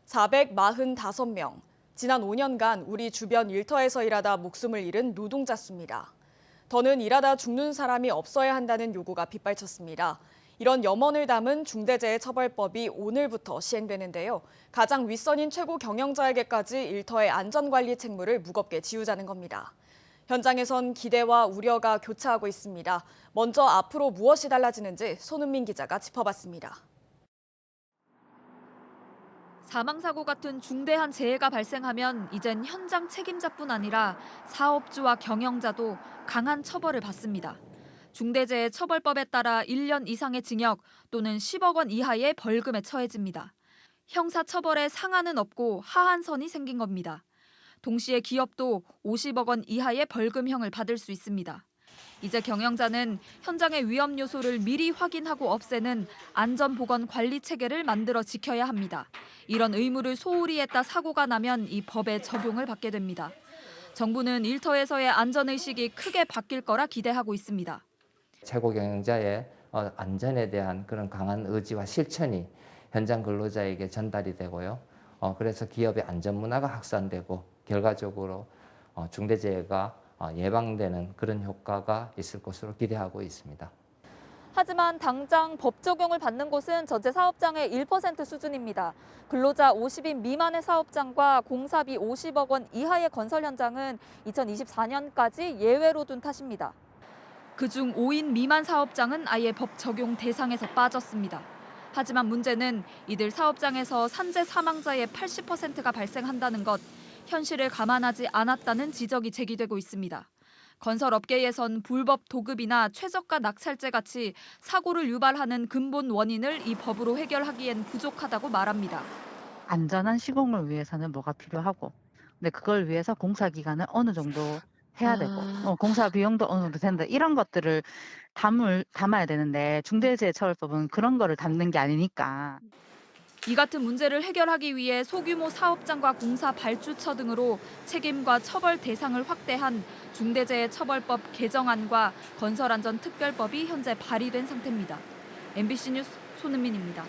445명. 지난 5년간 우리 주변 일터에서 일하다 목숨을 잃은 노동자 수입니다. 더는 일하다 죽는 사람이 없어야 한다는 요구가 빗발쳤습니다. 이런 염원을 담은 중대재해처벌법이 오늘부터 시행되는데요. 가장 윗선인 최고 경영자에게까지 일터의 안전관리 책무를 무겁게 지우자는 겁니다. 현장에선 기대와 우려가 교차하고 있습니다. 먼저 앞으로 무엇이 달라지는지 손은민 기자가 짚어봤습니다. 사망사고 같은 중대한 재해가 발생하면 이젠 현장 책임자뿐 아니라 사업주와 경영자도 강한 처벌을 받습니다. 중대재해처벌법에 따라 1년 이상의 징역 또는 10억 원 이하의 벌금에 처해집니다. 형사처벌에 상한은 없고 하한선이 생긴 겁니다. 동시에 기업도 50억 원 이하의 벌금형을 받을 수 있습니다. 이제 경영자는 현장의 위험 요소를 미리 확인하고 없애는 안전보건관리 체계를 만들어 지켜야 합니다. 이런 의무를 소홀히 했다 사고가 나면 이 법의 적용을 받게 됩니다. 정부는 일터에서의 안전의식이 크게 바뀔 거라 기대하고 있습니다. 최고 경영자의 안전에 대한 그런 강한 의지와 실천이 현장 근로자에게 전달이 되고요. 그래서 기업의 안전 문화가 확산되고 결과적으로 중대재해가 예방되는 그런 효과가 있을 것으로 기대하고 있습니다. 하지만 당장 법 적용을 받는 곳은 전체 사업장의 1% 수준입니다. 근로자 50인 미만의 사업장과 공사비 50억 원 이하의 건설 현장은 2024년까지 예외로 둔 탓입니다. 그중 5인 미만 사업장은 아예 법 적용 대상에서 빠졌습니다. 하지만 문제는 이들 사업장에서 산재 사망자의 80%가 발생한다는 것, 현실을 감안하지 않았다는 지적이 제기되고 있습니다. 건설업계에선 불법 도급이나 최저가 낙찰제 같이 사고를 유발하는 근본 원인을 이 법으로 해결하기엔 부족하다고 말합니다. 안전한 시공을 위해서는 뭐가 필요하고, 근데 그걸 위해서 공사 기간을 어느 정도 해야 되고, 공사 비용도 어느 정도 된다. 이런 것들을 담아야 되는데 중대재해처벌법은 그런 거를 담는 게 아니니까. 이 같은 문제를 해결하기 위해 소규모 사업장과 공사 발주처 등으로 책임과 처벌 대상을 확대한 중대재해처벌법 개정안과 건설안전특별법이 현재 발의된 상태입니다. MBC 뉴스 손은민입니다.